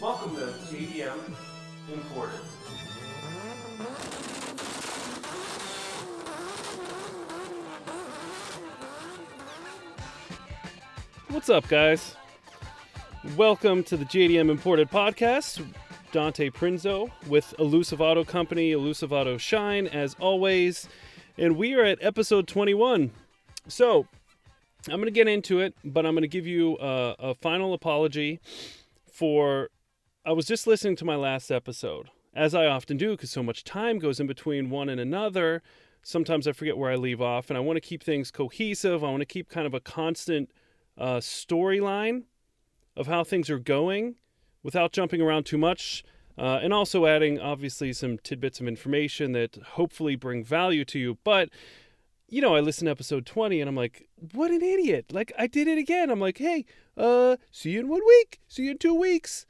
Welcome to JDM Imported. What's up, guys? Welcome to the JDM Imported podcast. Dante Prinzo with Elusive Auto Company, Elusive Auto Shine, as always. And we are at episode 21. So, I'm going to get into it, but I'm going to give you a final apology for... I was just listening to my last episode, as I often do, because so much time goes in between one and another. Sometimes I forget where I leave off, and I want to keep things cohesive. I want to keep kind of a constant storyline of how things are going without jumping around too much, and also adding, obviously, some tidbits of information that hopefully bring value to you. But, you know, I listened to episode 20, and I'm like, what an idiot. Like, I did it again. I'm like, hey, see you in 1 week. See you in 2 weeks.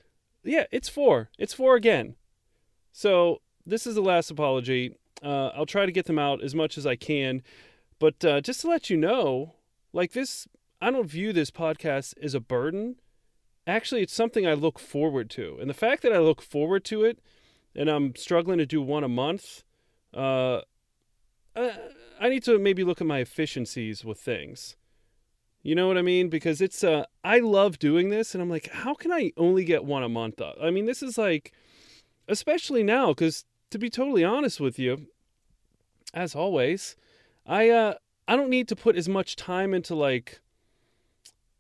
Yeah, it's 4. It's 4 again. So this is the last apology. I'll try to get them out as much as I can. But just to let you know, like this, I don't view this podcast as a burden. Actually, it's something I look forward to. And the fact that I look forward to it, and I'm struggling to do one a month, I need to maybe look at my efficiencies with things. You know what I mean? Because it's, I love doing this, and I'm like, how can I only get one a month up? I mean, this is like, especially now, because to be totally honest with you, as always, I don't need to put as much time into like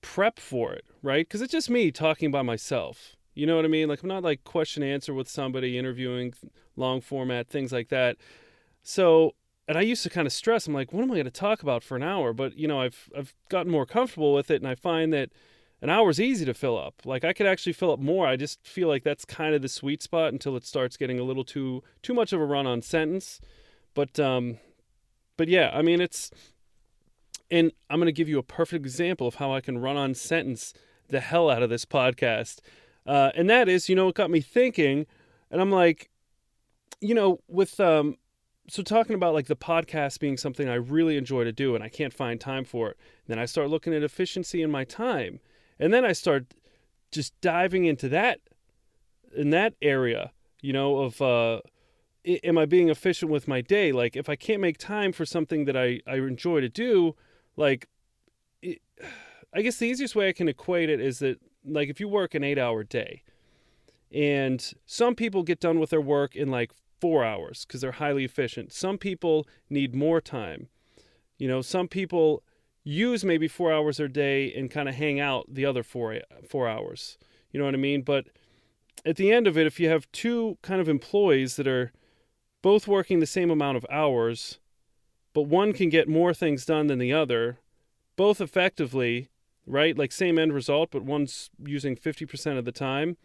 prep for it, right? Because it's just me talking by myself. You know what I mean? Like, I'm not like question answer with somebody, interviewing, long format, things like that. So, and I used to kind of stress, I'm like, what am I going to talk about for an hour? But, you know, I've gotten more comfortable with it, and I find that an hour is easy to fill up. Like, I could actually fill up more. I just feel like that's kind of the sweet spot until it starts getting a little too much of a run-on sentence. But yeah, I mean, it's... And I'm going to give you a perfect example of how I can run-on sentence the hell out of this podcast. And that is, you know, it got me thinking, and I'm like, you know, with... So talking about like the podcast being something I really enjoy to do and I can't find time for it. Then I start looking at efficiency in my time. And then I start just diving into that, in that area, you know, of, am I being efficient with my day? Like if I can't make time for something that I enjoy to do, like, I guess the easiest way I can equate it is that like if you work an 8-hour day and some people get done with their work in like 4 hours because they're highly efficient. Some people need more time. You know, some people use maybe 4 hours a day and kind of hang out the other 4 hours. You know what I mean? But at the end of it, if you have two kind of employees that are both working the same amount of hours, but one can get more things done than the other, both effectively, right? Like same end result, but one's using 50% of the time.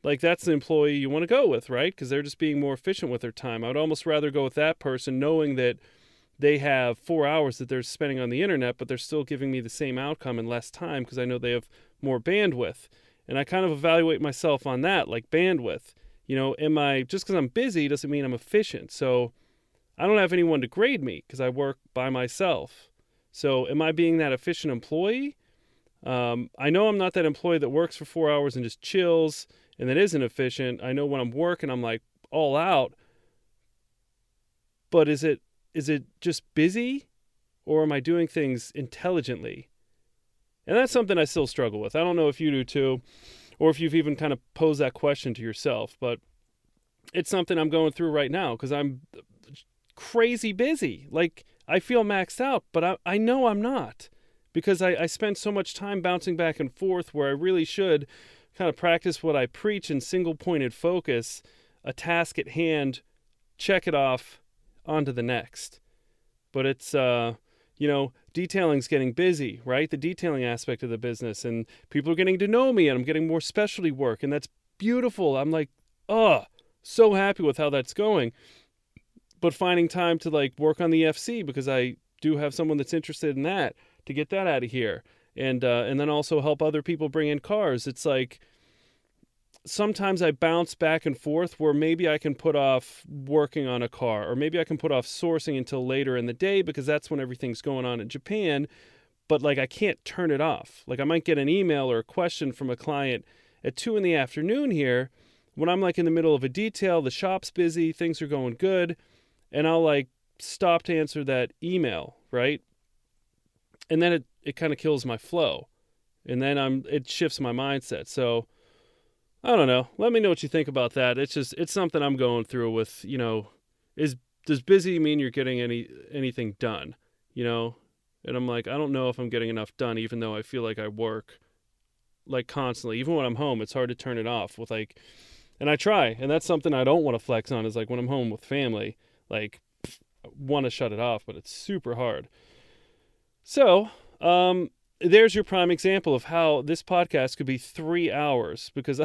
Like, that's the employee you want to go with, right? Because they're just being more efficient with their time. I would almost rather go with that person knowing that they have 4 hours that they're spending on the internet, but they're still giving me the same outcome in less time because I know they have more bandwidth. And I kind of evaluate myself on that, like bandwidth. You know, just because I'm busy doesn't mean I'm efficient. So I don't have anyone to grade me because I work by myself. So am I being that efficient employee? I know I'm not that employee that works for 4 hours and just chills and that isn't efficient. I know when I'm working, I'm like all out. But is it just busy, or am I doing things intelligently? And that's something I still struggle with. I don't know if you do too, or if you've even kind of posed that question to yourself. But it's something I'm going through right now because I'm crazy busy. Like, I feel maxed out, but I know I'm not, because I spend so much time bouncing back and forth where I really should kind of practice what I preach in single-pointed focus, a task at hand, check it off, on to the next. But it's, you know, detailing's getting busy, right? The detailing aspect of the business, and people are getting to know me, and I'm getting more specialty work, and that's beautiful. I'm like, so happy with how that's going. But finding time to, like, work on the FC, because I do have someone that's interested in that, to get that out of here. And then also help other people bring in cars. It's like sometimes I bounce back and forth where maybe I can put off working on a car, or maybe I can put off sourcing until later in the day because that's when everything's going on in Japan. But like I can't turn it off. Like I might get an email or a question from a client at 2 in the afternoon here, when I'm like in the middle of a detail, the shop's busy, things are going good, and I'll like stop to answer that email, right? And then it kind of kills my flow. And then it shifts my mindset. So I don't know. Let me know what you think about that. It's something I'm going through with, does busy mean you're getting anything done? And I'm like, I don't know if I'm getting enough done, even though I feel like I work like constantly. Even when I'm home, it's hard to turn it off with like, and I try, and that's something I don't want to flex on is like when I'm home with family, like I want to shut it off, but it's super hard. So, there's your prime example of how this podcast could be 3 hours, because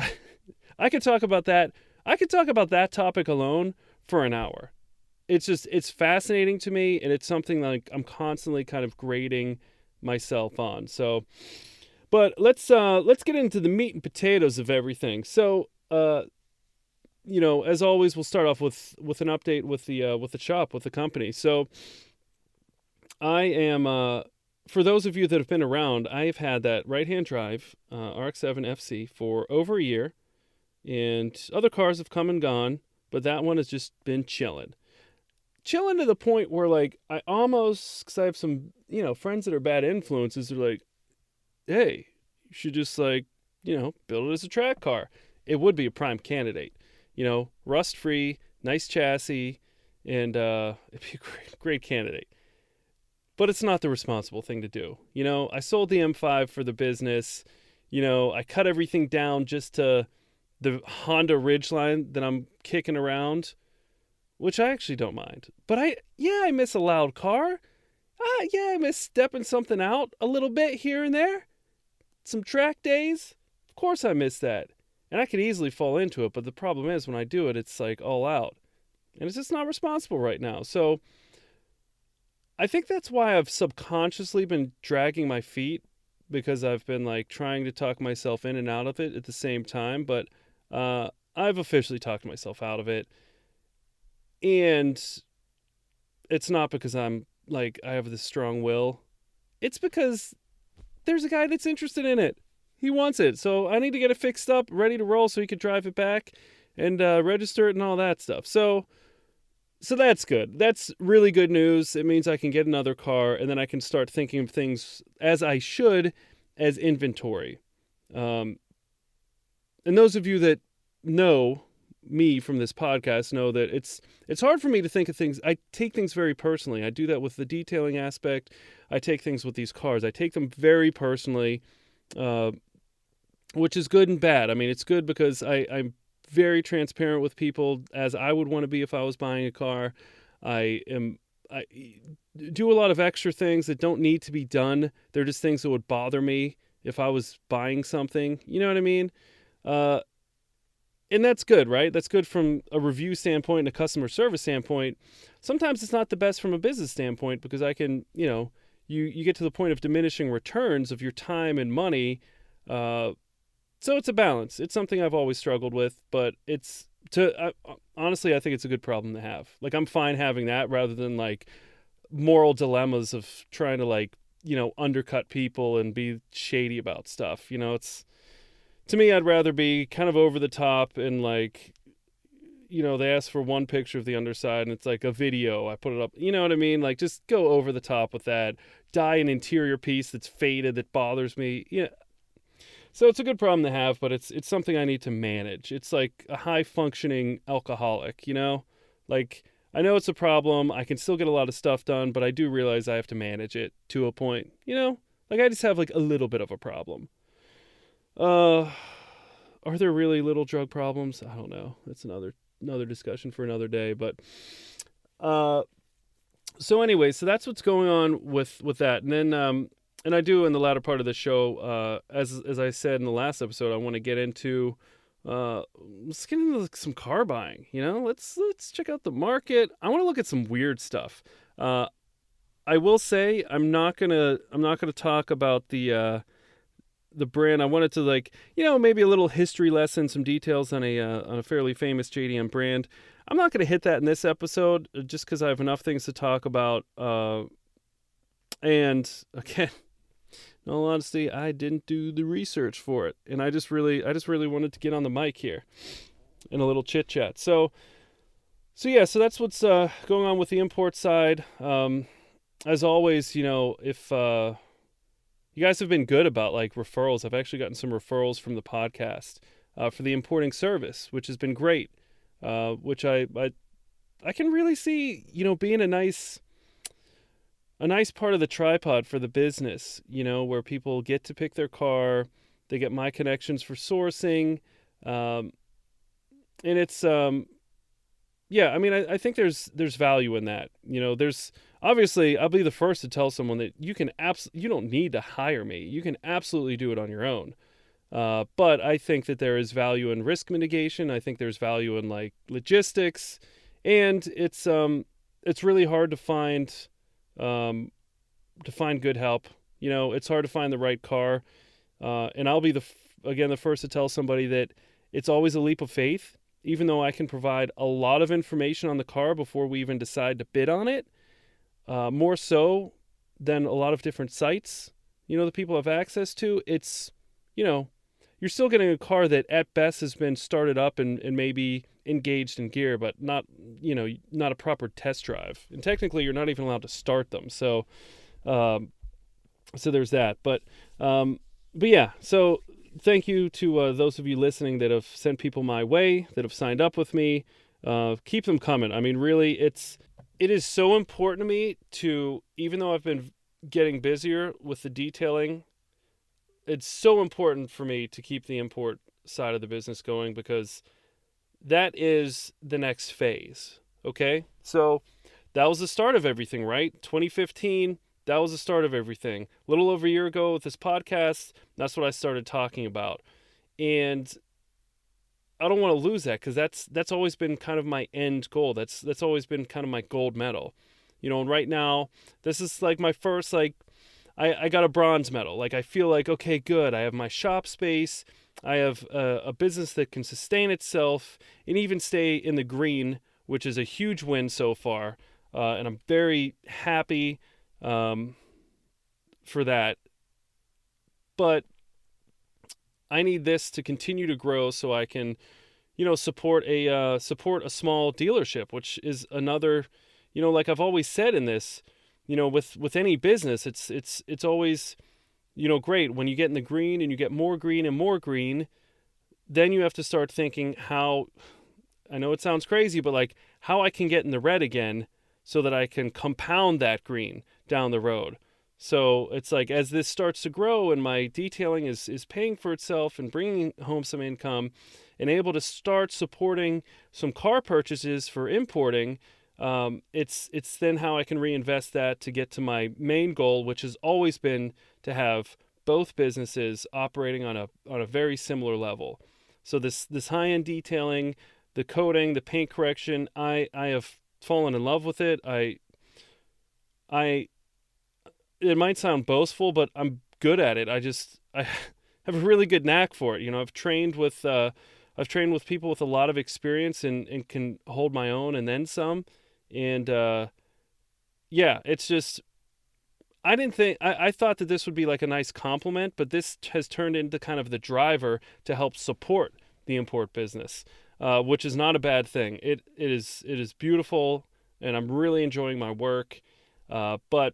I could talk about that. I could talk about that topic alone for an hour. It's fascinating to me, and it's something like I'm constantly kind of grading myself on. So, but let's get into the meat and potatoes of everything. So, as always, we'll start off with an update with the shop, with the company. So, I am for those of you that have been around, I've had that right-hand drive RX-7 FC for over a year, and other cars have come and gone, but that one has just been chilling to the point where like I almost, because I have some friends that are bad influences, they're like, hey, you should just like build it as a track car. It would be a prime candidate, rust free, nice chassis, and it'd be a great candidate. But it's not the responsible thing to do. I sold the M5 for the business. I cut everything down just to the Honda Ridgeline that I'm kicking around, which I actually don't mind. But I miss a loud car. I miss stepping something out a little bit here and there. Some track days. Of course I miss that. And I could easily fall into it, but the problem is when I do it, it's like all out. And it's just not responsible right now. So I think that's why I've subconsciously been dragging my feet, because I've been like trying to talk myself in and out of it at the same time. But I've officially talked myself out of it. And it's not because I'm like, I have this strong will. It's because there's a guy that's interested in it. He wants it. So I need to get it fixed up, ready to roll so he could drive it back and register it and all that stuff. So that's good. That's really good news. It means I can get another car, and then I can start thinking of things as I should as inventory. And those of you that know me from this podcast know that it's hard for me to think of things. I take things very personally. I do that with the detailing aspect. I take things with these cars. I take them very personally, which is good and bad. I mean, it's good because I'm very transparent with people, as I would want to be if I was buying a car. I do a lot of extra things that don't need to be done. They're just things that would bother me if I was buying something. You know what I mean? And that's good, right? That's good from a review standpoint and a customer service standpoint. Sometimes it's not the best from a business standpoint, because I can, you get to the point of diminishing returns of your time and money. So it's a balance. It's something I've always struggled with, but honestly, I think it's a good problem to have. Like, I'm fine having that rather than like moral dilemmas of trying to like, undercut people and be shady about stuff. To me, I'd rather be kind of over the top and like, they ask for one picture of the underside and it's like a video. I put it up. You know what I mean? Like, just go over the top with that. Dye an interior piece that's faded that bothers me. Yeah. So it's a good problem to have, but it's something I need to manage. It's like a high-functioning alcoholic, Like, I know it's a problem. I can still get a lot of stuff done, but I do realize I have to manage it to a point, Like, I just have like a little bit of a problem. Are there really little drug problems? I don't know. That's another discussion for another day, but so anyway, so that's what's going on with that. And then and I do in the latter part of the show, as I said in the last episode, I want to get into let's get into some car buying. Let's check out the market. I want to look at some weird stuff. I will say I'm not gonna talk about the brand. I wanted to maybe a little history lesson, some details on a fairly famous JDM brand. I'm not gonna hit that in this episode just because I have enough things to talk about. And again, In all honesty, I didn't do the research for it, and I just really wanted to get on the mic here in a little chit chat. So that's what's going on with the import side. As always, if you guys have been good about like referrals, I've actually gotten some referrals from the podcast for the importing service, which has been great. Which I can really see, being a nice part of the tripod for the business, where people get to pick their car, they get my connections for sourcing, and it's I think there's value in that. There's obviously, I'll be the first to tell someone that you don't need to hire me. You can absolutely do it on your own. But I think that there is value in risk mitigation. I think there's value in like logistics, and it's really hard to find good help. It's hard to find the right car, and I'll be the first to tell somebody that it's always a leap of faith. Even though I can provide a lot of information on the car before we even decide to bid on it, more so than a lot of different sites, that people have access to, it's, you're still getting a car that at best has been started up and maybe engaged in gear, but not a proper test drive. And technically you're not even allowed to start them. So there's that. But yeah, so thank you to those of you listening that have sent people my way, that have signed up with me. Keep them coming. I mean, really, it is so important to me to, even though I've been getting busier with the detailing, it's so important for me to keep the import side of the business going, because that is the next phase. Okay? So that was the start of everything, right? 2015, that was the start of everything. A little over a year ago with this podcast, that's what I started talking about. And I don't want to lose that, because that's always been kind of my end goal. That's always been kind of my gold medal. And right now, this is like my first, like, I got a bronze medal. Like, I feel like, okay, good. I have my shop space. I have a business that can sustain itself and even stay in the green, which is a huge win so far. And I'm very happy for that. But I need this to continue to grow so I can, support a small dealership, which is another, like I've always said in this, with any business, it's always, great when you get in the green and you get more green and more green. Then you have to start thinking how, I know it sounds crazy, but like how I can get in the red again so that I can compound that green down the road. So it's like, as this starts to grow and my detailing is paying for itself and bringing home some income and able to start supporting some car purchases for importing, it's then how I can reinvest that to get to my main goal, which has always been to have both businesses operating on a very similar level. So this high-end detailing, the coating, the paint correction, I have fallen in love with it. It might sound boastful, but I'm good at it. I have a really good knack for it. I've trained with people with a lot of experience and can hold my own and then some. And it's just, I thought that this would be like a nice compliment, but this has turned into kind of the driver to help support the import business, which is not a bad thing. It is beautiful, and I'm really enjoying my work. But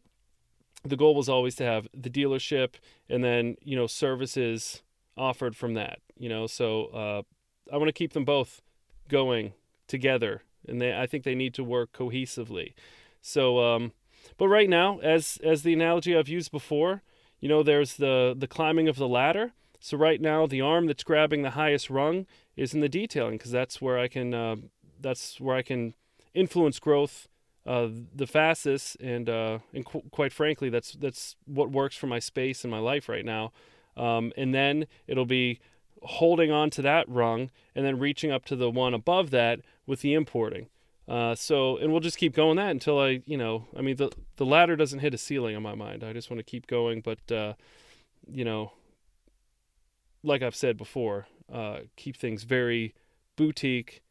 the goal was always to have the dealership and then, services offered from that, so I want to keep them both going together, and I think they need to work cohesively. So, but right now, as the analogy I've used before, there's the climbing of the ladder. So right now, the arm that's grabbing the highest rung is in the detailing, because that's where I can influence growth the fastest, and quite frankly, that's what works for my space and my life right now. And then it'll be holding on to that rung and then reaching up to the one above that with the importing. And we'll just keep going that until the ladder doesn't hit a ceiling in my mind. I just want to keep going, but like I've said before, keep things very boutique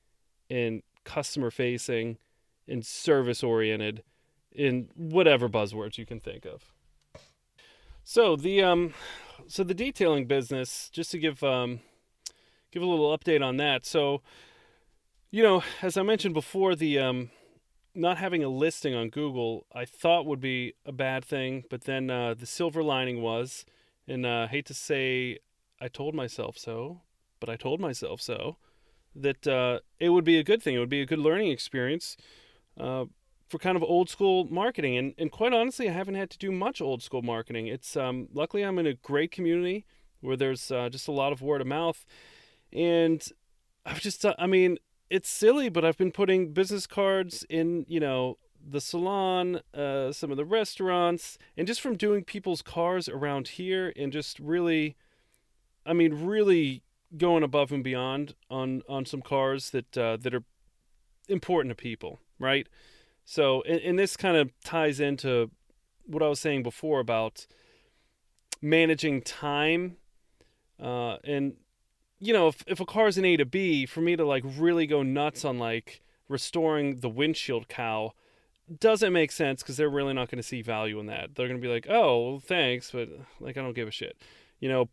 and customer facing and service oriented in whatever buzzwords you can think of. So the detailing business, just to give a little update on that. So, as I mentioned before, the not having a listing on Google, I thought would be a bad thing, but then the silver lining was, and I hate to say I told myself so, but I told myself so, that it would be a good thing. It would be a good learning experience uh, for kind of old school marketing. And quite honestly, I haven't had to do much old school marketing. It's luckily I'm in a great community where there's just a lot of word of mouth. And I've just, I mean, it's silly, but I've been putting business cards in, the salon, some of the restaurants, and just from doing people's cars around here and just really, I mean, really going above and beyond on some cars that are important to people, right? So, and this kind of ties into what I was saying before about managing time, and if a car's an A to B, for me to like really go nuts on like restoring the windshield cowl doesn't make sense because they're really not going to see value in that. They're going to be like, oh, well, thanks, but like I don't give a shit,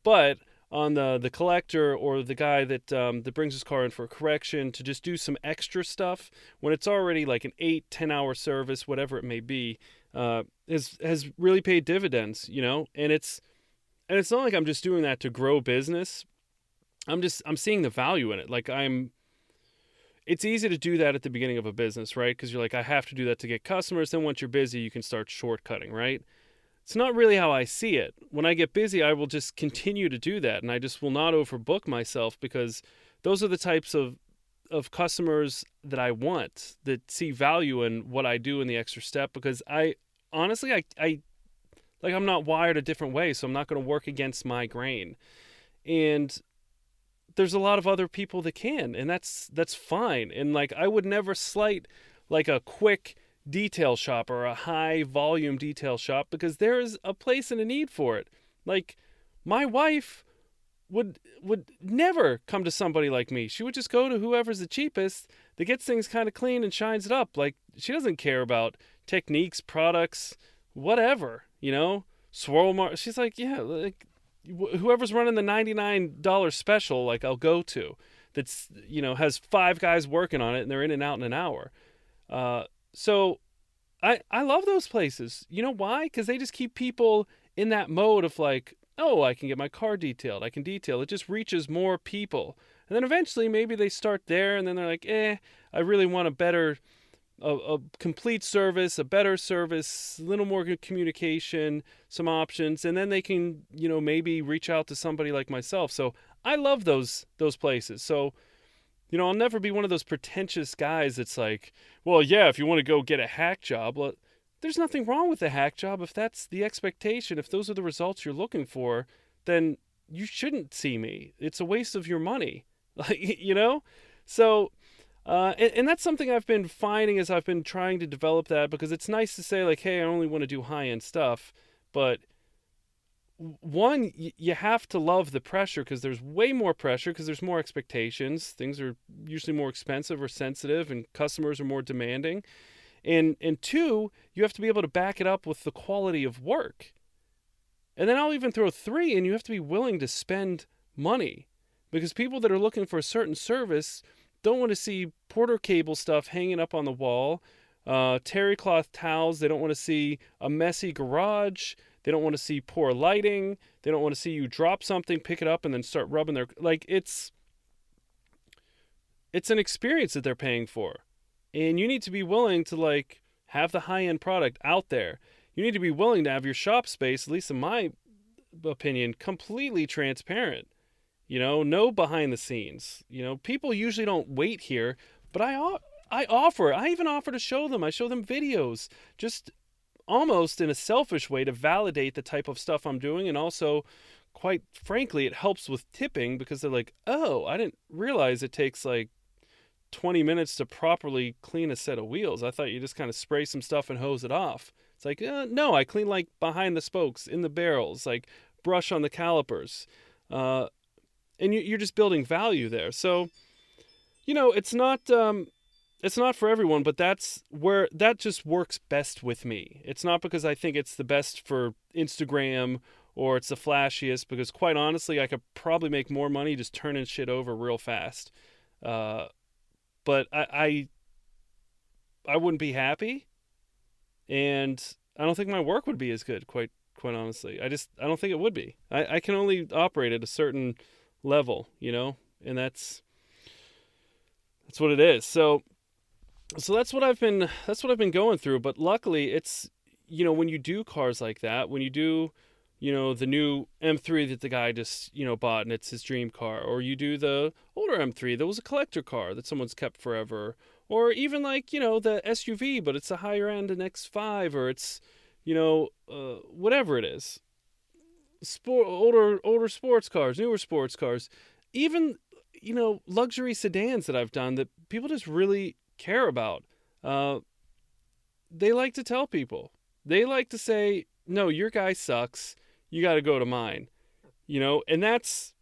But on the collector or the guy that brings his car in for a correction to just do some extra stuff when it's already like an 8-10 hour service, whatever it may be, has really paid dividends, And it's not like I'm just doing that to grow business. I'm seeing the value in it. Like it's easy to do that at the beginning of a business, right? Because you're like, I have to do that to get customers. Then once you're busy, you can start shortcutting, right? It's not really how I see it. When I get busy, I will just continue to do that, and I just will not overbook myself because those are the types of customers that I want, that see value in what I do in the extra step. Because I honestly, I like I'm not wired a different way, so I'm not going to work against my grain. And there's a lot of other people that can, and that's fine. And like I would never slight like a quick detail shop or a high volume detail shop because there is a place and a need for it. Like my wife would never come to somebody like me. She would just go to whoever's the cheapest that gets things kind of clean and shines it up. Like she doesn't care about techniques, products, whatever, swirl mark. She's like, yeah, like whoever's running the $99 special, like I'll go to. That's has 5 guys working on it and they're in and out in an hour. So I love those places. You know why? Because they just keep people in that mode of like, oh, I can get my car detailed. I can detail. It just reaches more people. And then eventually maybe they start there and then they're like, I really want a complete service, a better service, a little more communication, some options, and then they can, maybe reach out to somebody like myself. So I love those places. So, I'll never be one of those pretentious guys that's like, well, yeah, if you want to go get a hack job, well, there's nothing wrong with a hack job. If that's the expectation, if those are the results you're looking for, then you shouldn't see me. It's a waste of your money. Like, So, and that's something I've been finding as I've been trying to develop that, because it's nice to say like, hey, I only want to do high-end stuff. But one, you have to love the pressure because there's way more pressure because there's more expectations. Things are usually more expensive or sensitive and customers are more demanding. And two, you have to be able to back it up with the quality of work. And then I'll even throw 3, and you have to be willing to spend money, because people that are looking for a certain service don't want to see porter cable stuff hanging up on the wall, terry cloth towels. They don't want to see a messy garage. They don't want to see poor lighting. They don't want to see you drop something, pick it up, and then start rubbing their... Like, it's an experience that they're paying for. And you need to be willing to, like, have the high-end product out there. You need to be willing to have your shop space, at least in my opinion, completely transparent. No behind the scenes. People usually don't wait here, but I offer. I even offer to show them. I show them videos, just almost in a selfish way to validate the type of stuff I'm doing. And also, quite frankly, it helps with tipping because they're like, oh, I didn't realize it takes like 20 minutes to properly clean a set of wheels. I thought you just kind of spray some stuff and hose it off. It's like, no, I clean like behind the spokes, in the barrels, like brush on the calipers. And you're just building value there. So, it's not for everyone, but that's where that just works best with me. It's not because I think it's the best for Instagram or it's the flashiest, because quite honestly, I could probably make more money just turning shit over real fast. But I wouldn't be happy, and I don't think my work would be as good, quite honestly. I don't think it would be. I can only operate at a certain level, and that's what it is. So that's what I've been going through. But luckily, it's when you do cars like that, when you do the new M3 that the guy just bought and it's his dream car, or you do the older M3 that was a collector car that someone's kept forever, or even like the SUV but it's a higher end an X5, or it's whatever it is, older sports cars, newer sports cars, even luxury sedans that I've done that people just really care about. They like to tell people. They like to say, no, your guy sucks. You got to go to mine. And that's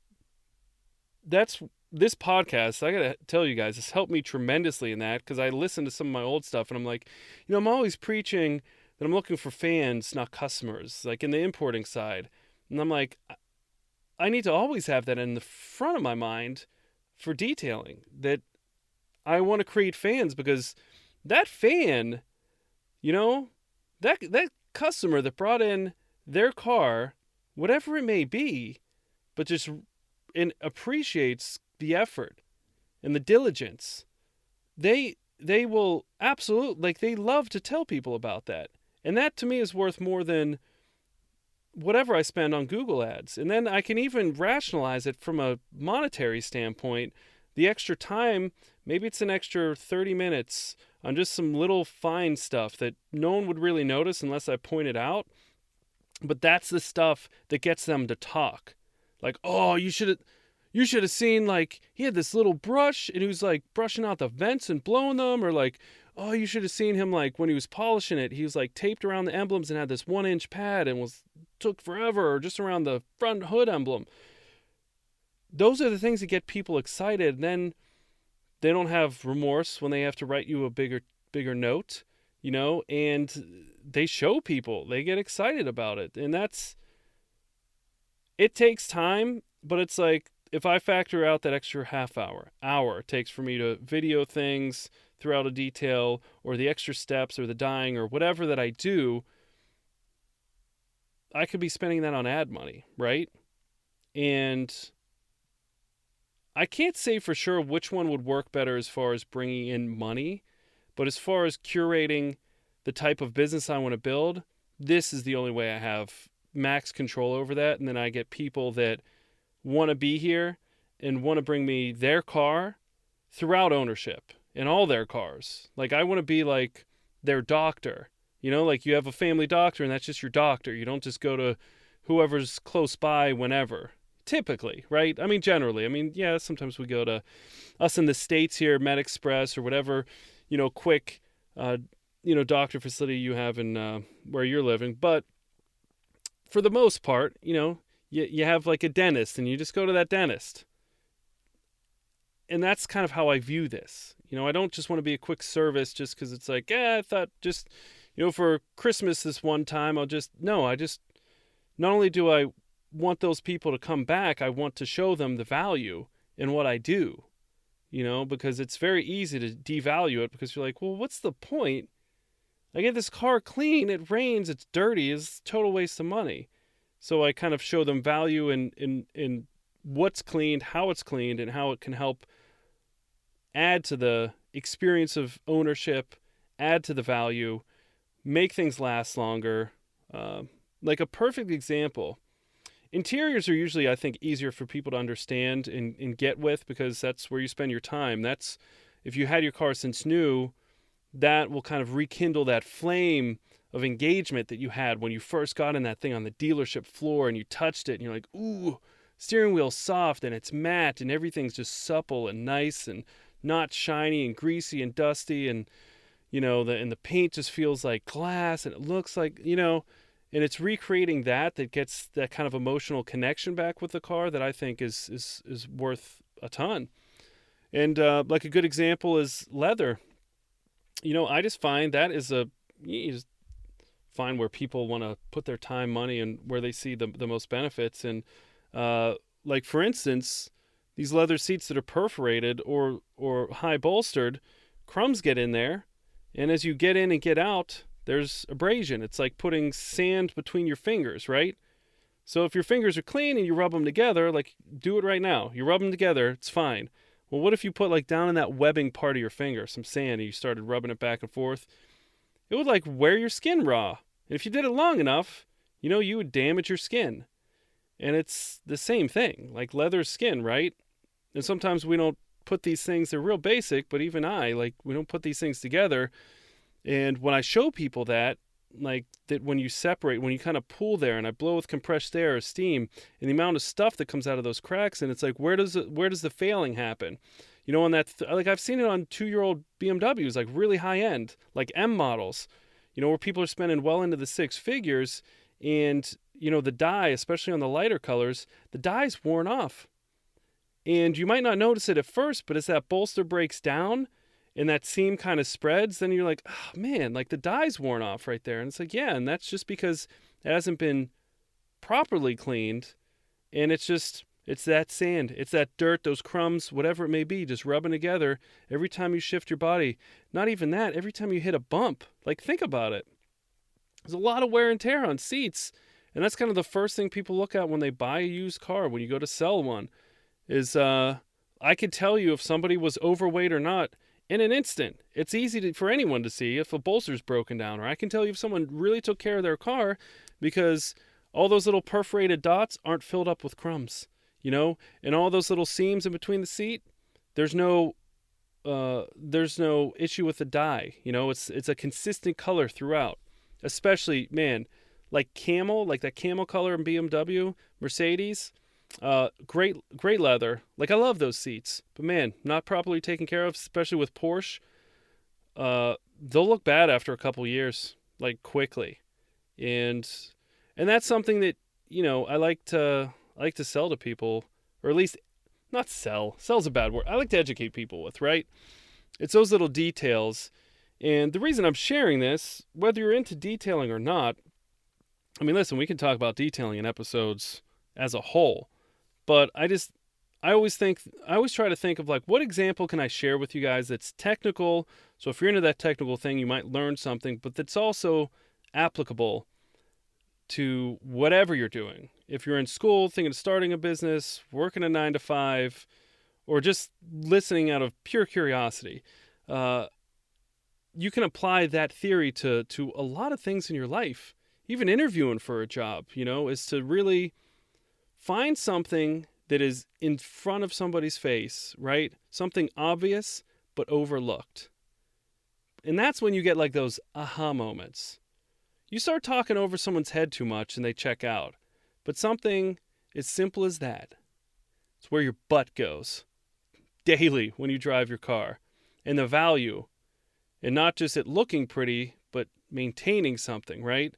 this podcast. I got to tell you guys, this helped me tremendously in that, because I listened to some of my old stuff and I'm like, I'm always preaching that I'm looking for fans, not customers, like in the importing side. And I'm like, I need to always have that in the front of my mind for detailing, that I want to create fans, because that fan, that customer that brought in their car, whatever it may be, but just appreciates the effort and the diligence, they will absolutely, like, they love to tell people about that. And that to me is worth more than whatever I spend on Google ads. And then I can even rationalize it from a monetary standpoint. The extra time, maybe it's an extra 30 minutes on just some little fine stuff that no one would really notice unless I point it out. But that's the stuff that gets them to talk. Like, oh, you should have seen, like, he had this little brush and he was like brushing out the vents and blowing them, or like, oh, you should have seen him, like, when he was polishing it, he was like taped around the emblems and had this 1-inch pad and took forever, or just around the front hood emblem. Those are the things that get people excited. And then they don't have remorse when they have to write you a bigger note, and they show people, they get excited about it. And it takes time, but it's like, if I factor out that extra half hour it takes for me to video things throughout a detail, or the extra steps, or the dyeing, or whatever that I do, I could be spending that on ad money, right? And I can't say for sure which one would work better as far as bringing in money, but as far as curating the type of business I want to build, this is the only way I have max control over that. And then I get people that want to be here and want to bring me their car throughout ownership in all their cars. Like, I want to be like their doctor, like you have a family doctor and that's just your doctor. You don't just go to whoever's close by whenever, typically, right? I mean, generally, yeah, sometimes we go to us in the States here, Med Express or whatever, quick, doctor facility you have in where you're living. But for the most part, you have like a dentist and you just go to that dentist. And that's kind of how I view this. I don't just want to be a quick service just because it's like, I thought just, for Christmas this one time, not only do I want those people to come back, I want to show them the value in what I do, because it's very easy to devalue it, because you're like, well, what's the point? I get this car clean, it rains, it's dirty, it's a total waste of money. So I kind of show them value in what's cleaned, how it's cleaned, and how it can help add to the experience of ownership, add to the value, make things last longer. Like a perfect example, interiors are usually, I think, easier for people to understand and get with, because that's where you spend your time. That's, if you had your car since new, that will kind of rekindle that flame of engagement that you had when you first got in that thing on the dealership floor and you touched it and you're like, ooh, steering wheel's soft and it's matte and everything's just supple and nice and not shiny and greasy and dusty, and the paint just feels like glass and it looks like, and it's recreating that gets that kind of emotional connection back with the car that I think is worth a ton. And like a good example is leather. I just find that is find where people want to put their time, money, and where they see the most benefits. And like for instance, these leather seats that are perforated or high bolstered, crumbs get in there, and as you get in and get out, there's abrasion. It's like putting sand between your fingers, right? So if your fingers are clean and you rub them together, like do it right now. You rub them together, it's fine. Well, what if you put like down in that webbing part of your finger some sand and you started rubbing it back and forth? It would like wear your skin raw. And if you did it long enough, you would damage your skin. And it's the same thing, like leather skin, right? And sometimes we don't put these things, they're real basic, but even we don't put these things together. And when I show people that, like that when you separate, when you kind of pull there and I blow with compressed air or steam and the amount of stuff that comes out of those cracks, and it's like, where does the failing happen? On that, like I've seen it on 2-year-old BMWs, like really high end, like M models, where people are spending well into the 6 figures and, the dye, especially on the lighter colors, the dye's worn off. And you might not notice it at first, but as that bolster breaks down and that seam kind of spreads, then you're like, oh man, like the dye's worn off right there. And it's like, yeah, and that's just because it hasn't been properly cleaned. And it's that sand, it's that dirt, those crumbs, whatever it may be, just rubbing together every time you shift your body. Not even that, every time you hit a bump. Like, think about it. There's a lot of wear and tear on seats. And that's kind of the first thing people look at when they buy a used car, when you go to sell one, is I could tell you if somebody was overweight or not in an instant. It's easy for anyone to see if a bolster's broken down, or I can tell you if someone really took care of their car because all those little perforated dots aren't filled up with crumbs, and all those little seams in between the seat, there's no issue with the dye. It's a consistent color throughout, especially, man, like camel, like that camel color in BMW, Mercedes. Great leather. Like, I love those seats, but man, not properly taken care of, especially with Porsche. They'll look bad after a couple years, like quickly, and that's something that I like to sell to people, or at least not sell. Sell's a bad word. I like to educate people with, right? It's those little details, and the reason I'm sharing this, whether you're into detailing or not, I mean, listen, we can talk about detailing in episodes as a whole. But I always try to think of like, what example can I share with you guys that's technical? So if you're into that technical thing, you might learn something, but that's also applicable to whatever you're doing. If you're in school, thinking of starting a business, working a 9-to-5, or just listening out of pure curiosity, you can apply that theory to a lot of things in your life. Even interviewing for a job, is to really find something that is in front of somebody's face, right? Something obvious but overlooked. And that's when you get like those aha moments. You start talking over someone's head too much and they check out. But something as simple as that, it's where your butt goes daily when you drive your car. And the value, and not just it looking pretty, but maintaining something, right?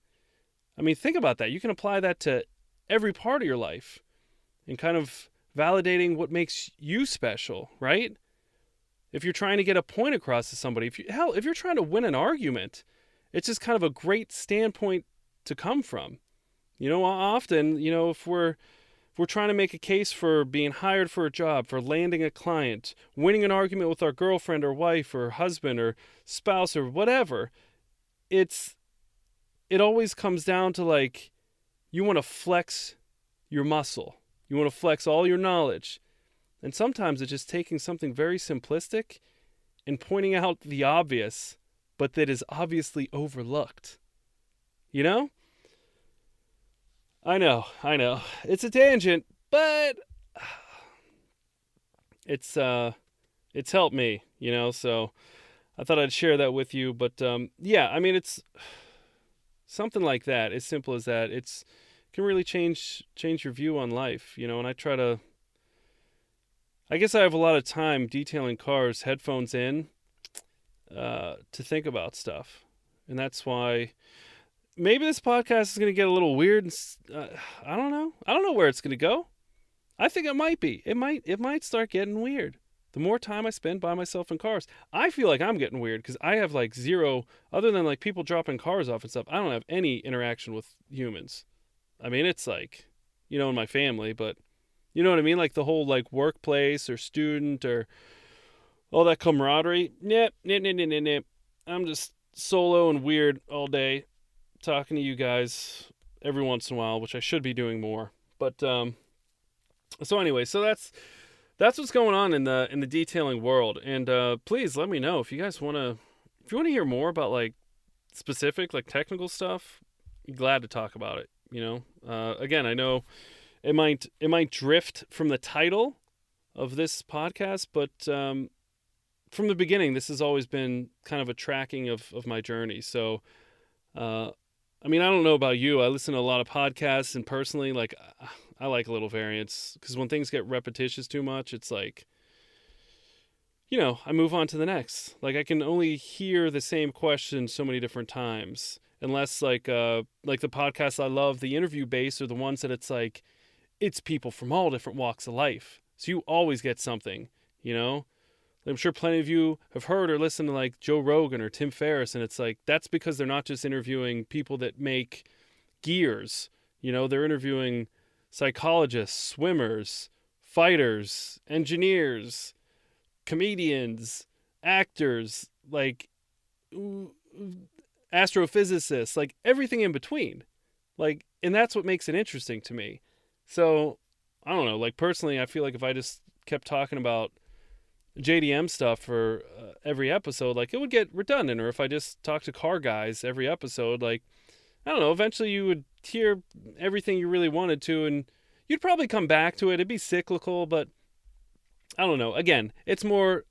I mean, think about that. You can apply that to every part of your life and kind of validating what makes you special, right? If you're trying to get a point across to somebody, if you're trying to win an argument, it's just kind of a great standpoint to come from. Often, if we're trying to make a case for being hired for a job, for landing a client, winning an argument with our girlfriend or wife or husband or spouse or whatever, it always comes down to like, you want to flex your muscle. You want to flex all your knowledge. And sometimes it's just taking something very simplistic and pointing out the obvious, but that is obviously overlooked. I know. It's a tangent, but it's helped me, so I thought I'd share that with you. But yeah, I mean, it's something like that, as simple as that. It can really change your view on life, and I guess I have a lot of time detailing cars, headphones in, to think about stuff. And that's why maybe this podcast is going to get a little weird. And, I don't know where it's going to go. I think it might be. It might start getting weird. the more time I spend by myself in cars. I feel like I'm getting weird because I have like zero, other than like people dropping cars off and stuff, I don't have any interaction with humans. I mean, it's like, in my family, but you know what I mean? Like the whole like workplace or student or all that camaraderie. Nip. I'm just solo and weird all day, talking to you guys every once in a while, which I should be doing more. But so anyway, so that's what's going on in the detailing world. And please let me know if you guys want to hear more about like specific like technical stuff. I'm glad to talk about it. Again, I know it might drift from the title of this podcast, but from the beginning, this has always been kind of a tracking of my journey. So, I mean, I don't know about you. I listen to a lot of podcasts, and personally, like, I like a little variance because when things get repetitious too much, it's like, I move on to the next. Like, I can only hear the same question so many different times, unless like the podcasts I love, the interview based, are the ones that it's people from all different walks of life. So you always get something, I'm sure plenty of you have heard or listened to like Joe Rogan or Tim Ferriss, and it's like that's because they're not just interviewing people that make gears. They're interviewing psychologists, swimmers, fighters, engineers, comedians, actors, like astrophysicists, like everything in between. Like, and that's what makes it interesting to me. So, I don't know, like personally, I feel like if I just kept talking about JDM stuff for every episode, like it would get redundant. Or if I just talked to car guys every episode, like, I don't know, eventually you would hear everything you really wanted to, and you'd probably come back to it. It'd be cyclical, but I don't know. Again, it's more,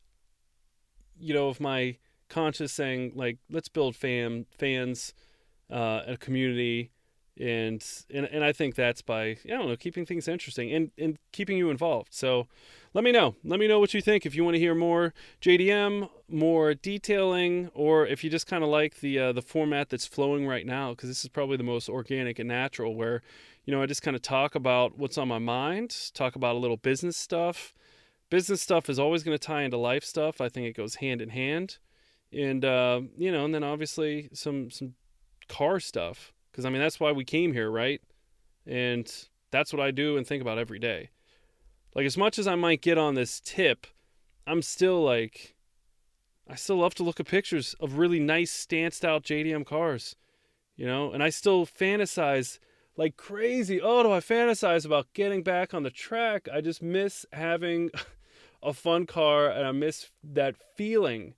of my conscious saying, like, let's build fans, a community, and I think that's by, I don't know, keeping things interesting and keeping you involved. So let me know what you think. If you want to hear more JDM, more detailing, or if you just kind of like the format that's flowing right now, because this is probably the most organic and natural, where I just kind of talk about what's on my mind, talk about a little business stuff. Business stuff is always going to tie into life stuff. I think it goes hand in hand. And and then obviously some car stuff, because I mean that's why we came here, right? And that's what I do and think about every day. Like, as much as I might get on this tip, I'm still like, I still love to look at pictures of really nice stanced out JDM cars, and I still fantasize like crazy. Oh, do I fantasize about getting back on the track? I just miss having a fun car, and I miss that feeling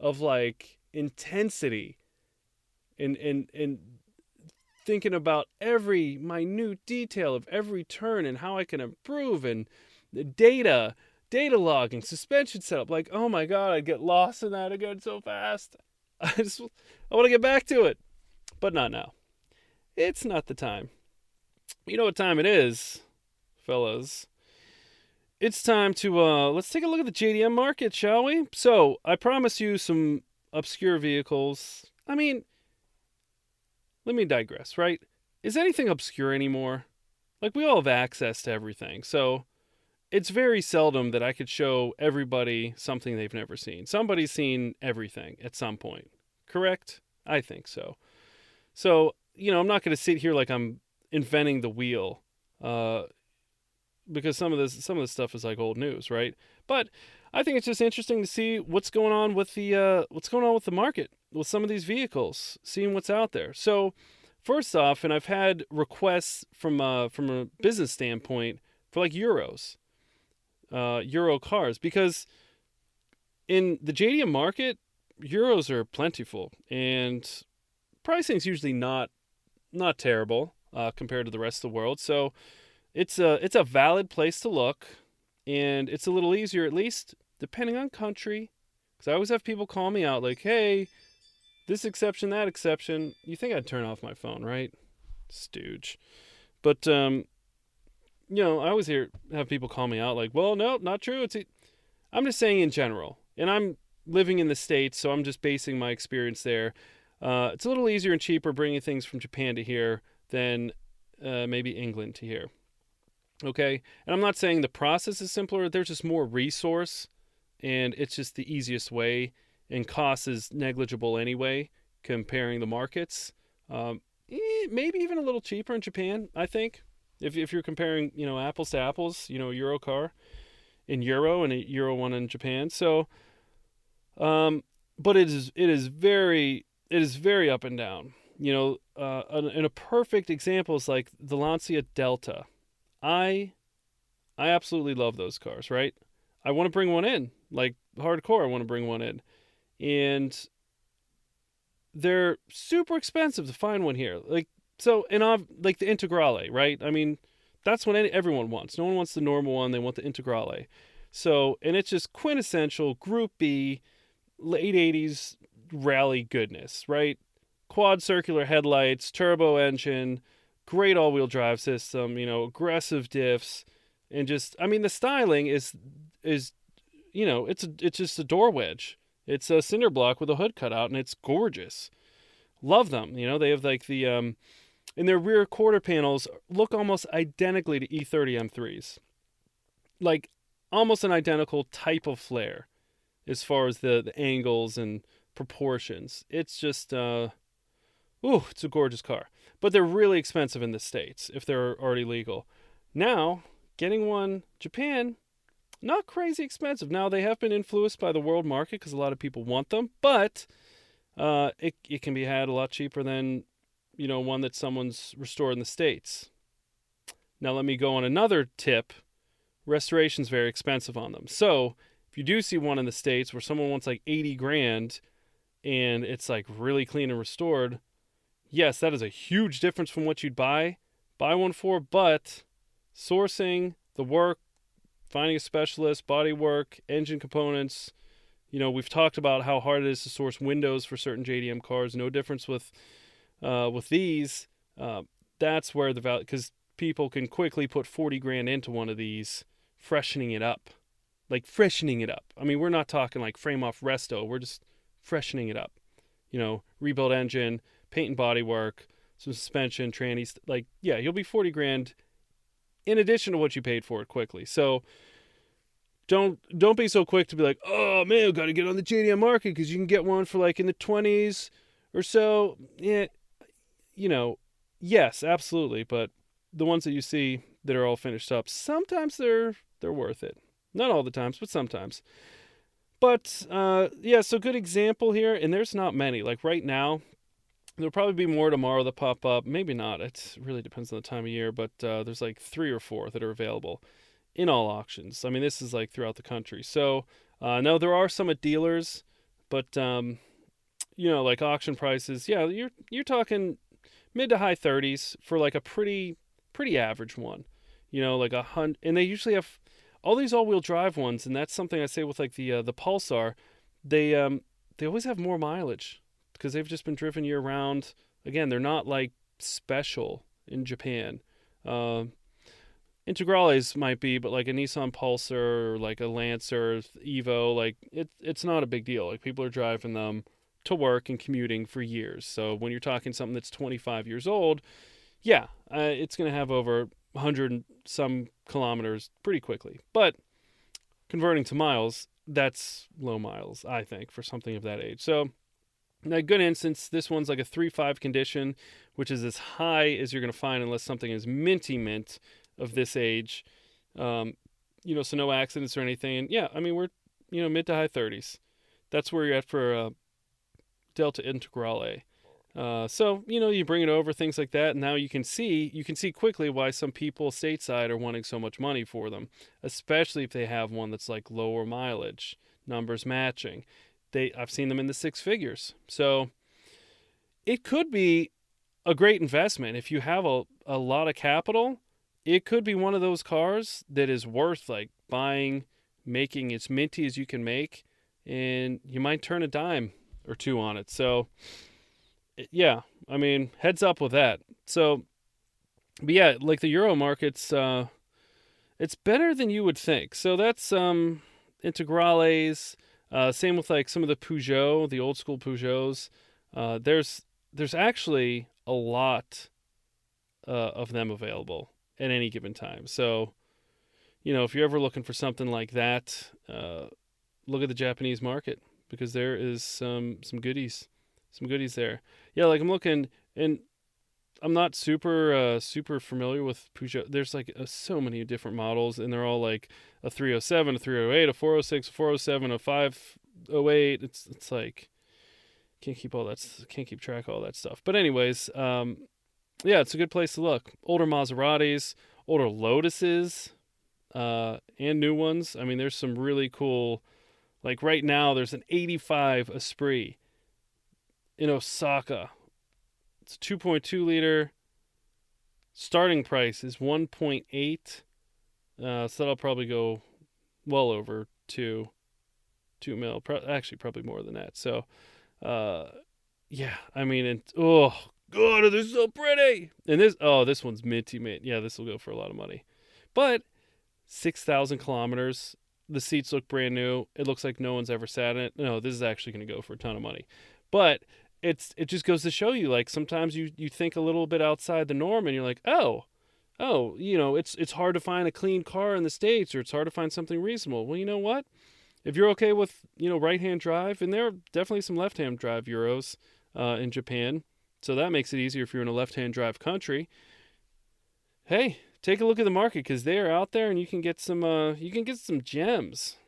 of like intensity and thinking about every minute detail of every turn and how I can improve, and the data logging, suspension setup. Like, oh my God, I'd get lost in that again so fast. I want to get back to it, but not now. It's not the time. You know what time it is, fellas? It's time to, let's take a look at the JDM market, shall we? So, I promise you some obscure vehicles. I mean, let me digress, right? Is anything obscure anymore? Like, we all have access to everything, so it's very seldom that I could show everybody something they've never seen. Somebody's seen everything at some point, correct? I think so. So, I'm not going to sit here like I'm inventing the wheel, because some of this stuff is like old news, right? But I think it's just interesting to see what's going on with the market with some of these vehicles, seeing what's out there. So, first off, and I've had requests from a business standpoint for like Euro cars, because in the JDM market, Euros are plentiful, and pricing's usually not terrible compared to the rest of the world. So it's a valid place to look, and it's a little easier, at least depending on country, because I always have people call me out like, hey, this exception, that exception. You think I'd turn off my phone, right? Stooge. But I always have people call me out like, well, no, not true. I'm just saying in general, and I'm living in the States, so I'm just basing my experience there. It's a little easier and cheaper bringing things from Japan to here than maybe England to here. Okay? And I'm not saying the process is simpler. There's just more resource and it's just the easiest way, and cost is negligible anyway, comparing the markets. Maybe even a little cheaper in Japan, I think. If you're comparing, apples to apples, Euro car in Euro and a Euro one in Japan. So, but it is very up and down. And a perfect example is like the Lancia Delta. I absolutely love those cars, right? I want to bring one in, like hardcore. I want to bring one in, and they're super expensive to find one here. Like so, and like the Integrale, right? I mean, that's what everyone wants. No one wants the normal one; they want the Integrale. So, and it's just quintessential Group B, late '80s rally goodness, right? Quad circular headlights, turbo engine, great all-wheel drive system, aggressive diffs, and just I mean the styling is it's just a door wedge. It's a cinder block with a hood cut out, and it's gorgeous. Love them. They have like the and their rear quarter panels look almost identically to E30 M3s, like almost an identical type of flare as far as the angles and proportions. It's just it's a gorgeous car. But they're really expensive in the States if they're already legal. Now, getting one Japan, not crazy expensive. Now, they have been influenced by the world market because a lot of people want them, but it can be had a lot cheaper than, one that someone's restored in the States. Now, let me go on another tip. Restoration's very expensive on them. So, if you do see one in the States where someone wants like 80 grand and it's like really clean and restored, yes, that is a huge difference from what you'd buy one for, but sourcing, the work, finding a specialist, body work, engine components, we've talked about how hard it is to source windows for certain JDM cars. No difference with these. That's where the value, because people can quickly put 40 grand into one of these, freshening it up. Like freshening it up. I mean, we're not talking like frame off resto. We're just freshening it up. Rebuild engine, paint and body work, some suspension, trannies. Like, yeah, you'll be 40 grand in addition to what you paid for it quickly. So don't be so quick to be like, oh man, I've got to get on the JDM market because you can get one for like in the 20s or so. Yeah, yes, absolutely. But the ones that you see that are all finished up, sometimes they're worth it. Not all the times, but sometimes. But so good example here, and there's not many. Like right now, there'll probably be more tomorrow that pop up. Maybe not. It really depends on the time of year, but there's like 3 or 4 that are available in all auctions. I mean, this is like throughout the country. So, no, there are some at dealers, but like auction prices, yeah, you're talking mid to high 30s for like a pretty average one. Like 100, and they usually have all these all-wheel drive ones, and that's something I say with like the Pulsar. They always have more mileage because they've just been driven year round. Again, they're not like special in Japan. Integrales might be, but like a Nissan Pulsar or like a Lancer Evo, like it's not a big deal. Like people are driving them to work and commuting for years. So when you're talking something that's 25 years old, yeah, it's going to have over 100 and some kilometers pretty quickly. But converting to miles, that's low miles, I think, for something of that age. So, in a good instance, this one's like a 3.5 condition, which is as high as you're going to find unless something is minty mint of this age. So no accidents or anything. And yeah, I mean, we're, mid to high 30s. That's where you're at for Delta Integrale. So, you bring it over, things like that, and now you can see quickly why some people stateside are wanting so much money for them, especially if they have one that's like lower mileage, numbers matching. I've seen them in the 6 figures. So it could be a great investment. If you have a lot of capital, it could be one of those cars that is worth like buying, making as minty as you can make, and you might turn a dime or two on it. So yeah, I mean, heads up with that. So, but yeah, like the Euro market's, it's better than you would think. So that's Integrales. Same with like some of the Peugeot, the old school Peugeots. There's actually a lot of them available at any given time. So, if you're ever looking for something like that, look at the Japanese market because there is some goodies there. Yeah, like I'm looking, and I'm not super familiar with Peugeot. There's like so many different models, and they're all like a 307, a 308, a 406, a 407, a 508. It's like can't keep track of all that stuff. But anyways, yeah, it's a good place to look. Older Maseratis, older Lotuses, and new ones. I mean, there's some really cool. Like right now, there's an '85 Esprit in Osaka. It's a 2.2 liter. Starting price is 1.8. So that'll probably go well over 2 mil. Actually, probably more than that. So, yeah, I mean, oh god, they're so pretty. And this one's minty mint. Yeah, this will go for a lot of money. But 6,000 kilometers. The seats look brand new. It looks like no one's ever sat in it. No, this is actually going to go for a ton of money. But it just goes to show you, like, sometimes you think a little bit outside the norm, and you're like, it's hard to find a clean car in the States, or it's hard to find something reasonable. Well, you know what? If you're okay with, right-hand drive, and there are definitely some left-hand drive Euros in Japan, so that makes it easier if you're in a left-hand drive country. Hey, take a look at the market because they are out there, and you can get some gems.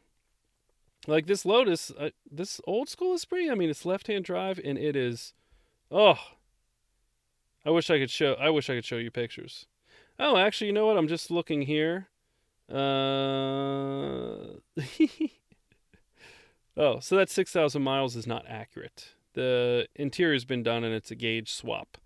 Like this Lotus, this old school Esprit. I mean, it's left-hand drive, and it is. Oh, I wish I could show you pictures. Oh, actually, you know what? I'm just looking here. Oh, so that 6,000 miles is not accurate. The interior's been done, and it's a gauge swap.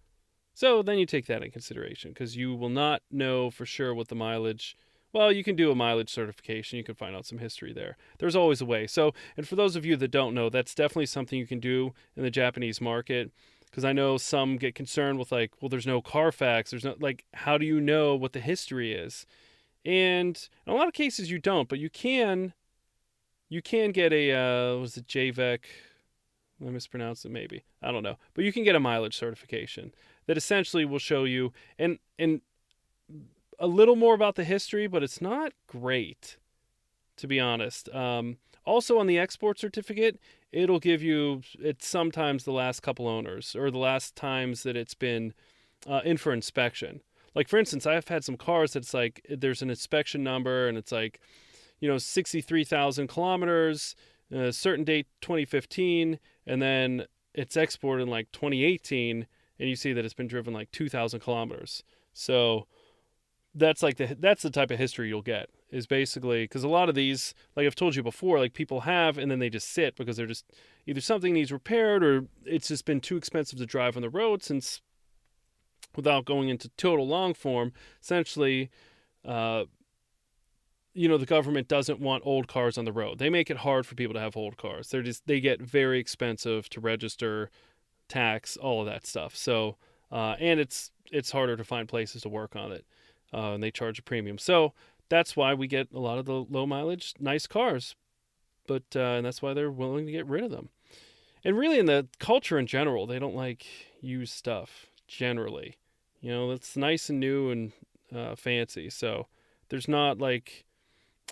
So then you take that in consideration because you will not know for sure what the mileage. Well, you can do a mileage certification. You can find out some history there. There's always a way. So, and for those of you that don't know, that's definitely something you can do in the Japanese market. Because I know some get concerned with like, well, there's no Carfax. There's no, like, how do you know what the history is? And in a lot of cases you don't, but you can get a, was it JVEC? I mispronounced it maybe. I don't know. But you can get a mileage certification that essentially will show you and a little more about the history, but it's not great, to be honest. Also on the export certificate, it'll give you, it's sometimes the last couple owners or the last times that it's been in for inspection. Like, for instance, I've had some cars that's like, there's an inspection number and it's like, 63,000 kilometers, a certain date 2015, and then it's exported in like 2018, and you see that it's been driven like 2,000 kilometers. So that's the type of history you'll get, is basically, because a lot of these, like I've told you before, like people have, and then they just sit because they're just either something needs repaired or it's just been too expensive to drive on the road. Since, without going into total long form, essentially, the government doesn't want old cars on the road. They make it hard for people to have old cars. They get very expensive to register, tax, all of that stuff. So, and it's harder to find places to work on it, and they charge a premium. So that's why we get a lot of the low mileage, nice cars, but and that's why they're willing to get rid of them. And really, in the culture in general, they don't like used stuff generally. It's nice and new and fancy. So there's not like,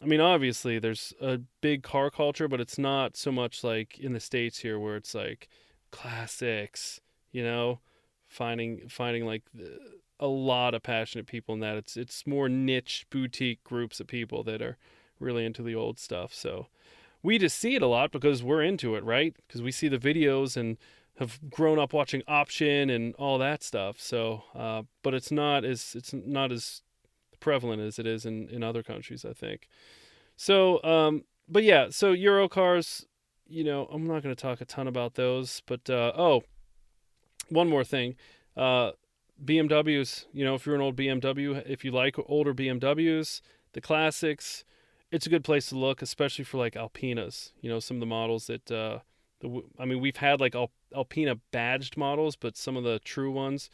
I mean, obviously there's a big car culture, but it's not so much like in the States here where it's like classics, finding like a lot of passionate people in that. It's more niche boutique groups of people that are really into the old stuff. So we just see it a lot because we're into it, right? Because we see the videos and have grown up watching Option and all that stuff. So, but it's not as prevalent as it is in other countries, I think. So, but yeah, so Euro cars, I'm not going to talk a ton about those, but one more thing. BMWs, if you're an old BMW, if you like older BMWs, the classics, it's a good place to look, especially for like Alpinas, some of the models that, we've had like Alpina badged models, but some of the true ones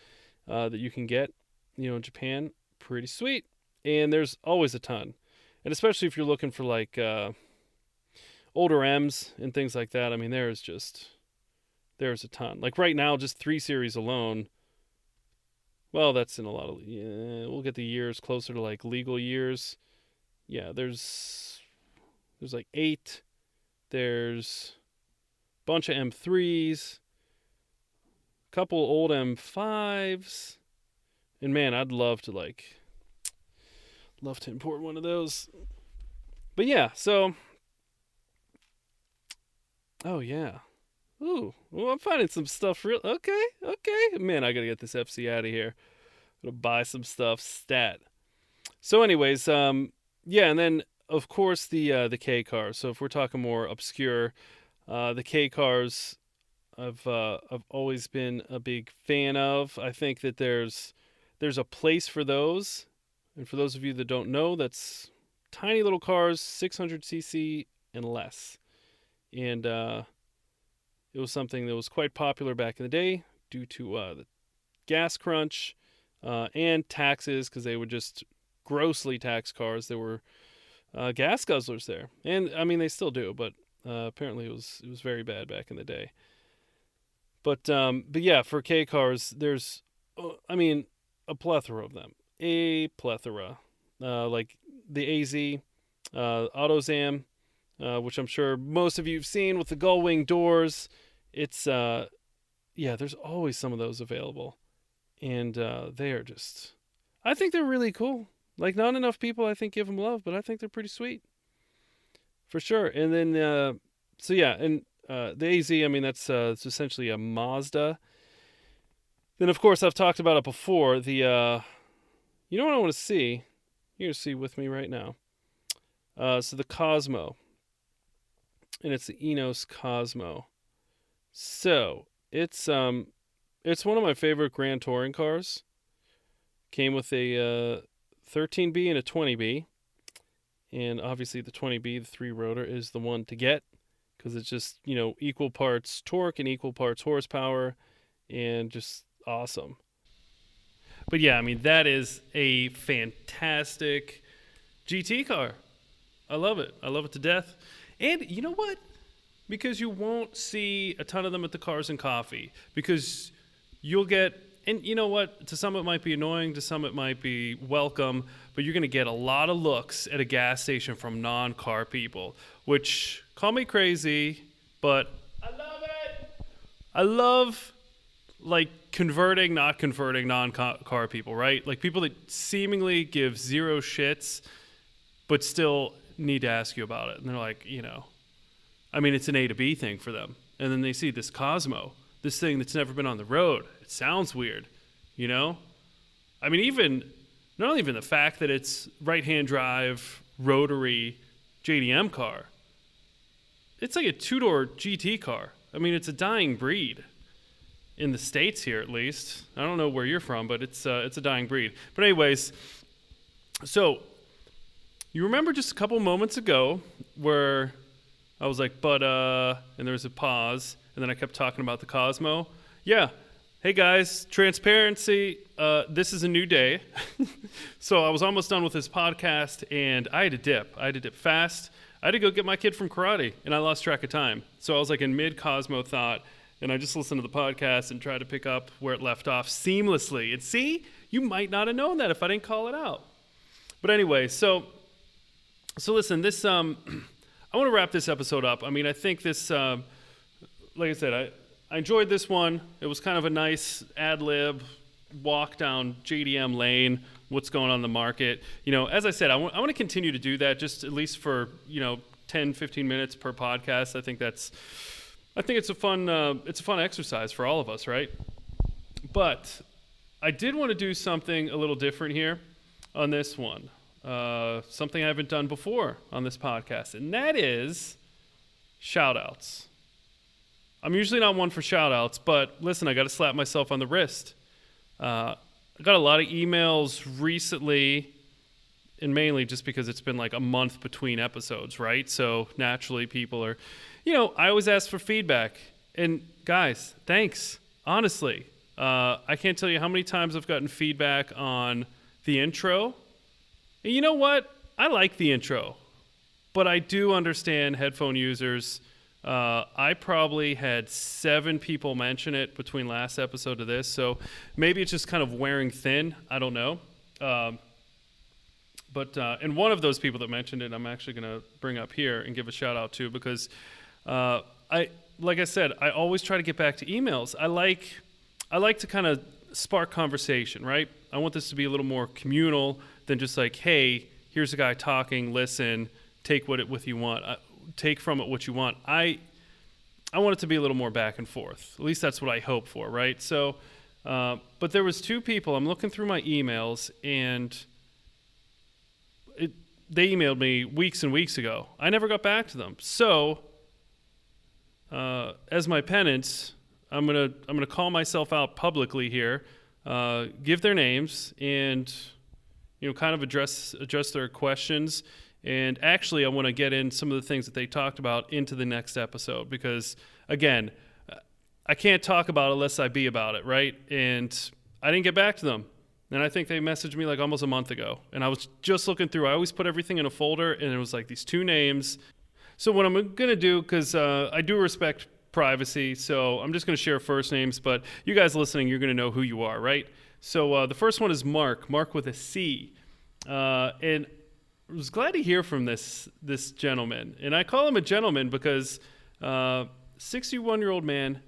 that you can get, in Japan, pretty sweet. And there's always a ton. And especially if you're looking for like older M's and things like that, I mean, there's a ton. Like right now, just 3 Series alone. Well, that's in a lot of, we'll get the years closer to like legal years. Yeah, there's like 8 There's a bunch of M3s, a couple old M5s, and man, I'd love to import one of those. But yeah, so oh yeah. Ooh, well, I'm finding some stuff real. Okay. Man, I gotta get this FC out of here. Gotta buy some stuff stat. So, anyways, yeah, and then of course the K cars. So if we're talking more obscure, the K cars, I've always been a big fan of. I think that there's a place for those, and for those of you that don't know, that's tiny little cars, 600cc and less, and it was something that was quite popular back in the day due to the gas crunch and taxes, because they would just grossly tax cars. There were gas guzzlers there, and I mean they still do, but apparently it was very bad back in the day. But yeah, for K cars, there's a plethora of them, like the AZ, AutoZam, which I'm sure most of you have seen with the gull-wing doors. It's there's always some of those available, and they are just, I think they're really cool. Like, not enough people, I think, give them love, but I think they're pretty sweet, for sure. And then the AZ, I mean, that's it's essentially a Mazda. Then of course I've talked about it before. The you know what I want to see? You're gonna see with me right now. So the Cosmo, and it's the Enos Cosmo. So it's one of my favorite Grand Touring cars. Came with a 13B and a 20B, and obviously the 20B, the 3-rotor, is the one to get, because it's just, equal parts torque and equal parts horsepower, and just awesome. But yeah, I mean, that is a fantastic GT car. I love it. I love it to death. And you know what? Because you won't see a ton of them at the Cars and Coffee, because you'll get, and you know what? To some it might be annoying, to some it might be welcome, but you're going to get a lot of looks at a gas station from non-car people, which, call me crazy, but I love it. I love, like, not converting non-car people, right? Like, people that seemingly give zero shits, but still need to ask you about it. And they're like, I mean, it's an A to B thing for them. And then they see this Cosmo, this thing that's never been on the road. It sounds weird, I mean, not even the fact that it's right-hand drive, rotary JDM car. It's like a 2-door GT car. I mean, it's a dying breed. In the States here, at least. I don't know where you're from, but it's a dying breed. But anyways, so you remember just a couple moments ago where I was like, and there was a pause, and then I kept talking about the Cosmo. Yeah. Hey guys, transparency. This is a new day. So I was almost done with this podcast, and I had to dip. I had to dip fast. I had to go get my kid from karate, and I lost track of time. So I was like in mid-Cosmo thought, and I just listened to the podcast and tried to pick up where it left off seamlessly. And see, you might not have known that if I didn't call it out. But anyway, so listen, this I want to wrap this episode up. I mean, I think this, like I said, I enjoyed this one. It was kind of a nice ad-lib walk down JDM lane, what's going on in the market. As I said, I want to continue to do that, just at least for 10, 15 minutes per podcast. I think it's a fun exercise for all of us, right? But I did want to do something a little different here on this one, something I haven't done before on this podcast, and that is shout-outs. I'm usually not one for shout-outs, but listen, I got to slap myself on the wrist. I got a lot of emails recently, and mainly just because it's been like a month between episodes, right? So naturally people are, I always ask for feedback. And guys, thanks. Honestly, I can't tell you how many times I've gotten feedback on the intro. And you know what? I like the intro, but I do understand headphone users. I probably had 7 people mention it between last episode to this, so maybe it's just kind of wearing thin. I don't know. And one of those people that mentioned it, I'm actually going to bring up here and give a shout out to, because Like I said, I always try to get back to emails. I like to kind of spark conversation, right? I want this to be a little more communal than just like, hey, here's a guy talking, listen, take what you want, take from it what you want. I want it to be a little more back and forth. At least that's what I hope for, right? So, but there was two people. I'm looking through my emails, and they emailed me weeks and weeks ago. I never got back to them. So, as my penance, I'm gonna call myself out publicly here, give their names, and kind of address their questions. And actually, I want to get in some of the things that they talked about into the next episode because, again, I can't talk about it unless I be about it, right? And I didn't get back to them. And I think they messaged me like almost a month ago. And I was just looking through. I always put everything in a folder, and it was like these two names. So what I'm going to do, because I do respect privacy, so I'm just going to share first names. But you guys listening, you're going to know who you are, right? So the first one is Mark with a C. And I was glad to hear from this gentleman. And I call him a gentleman because 61-year-old man,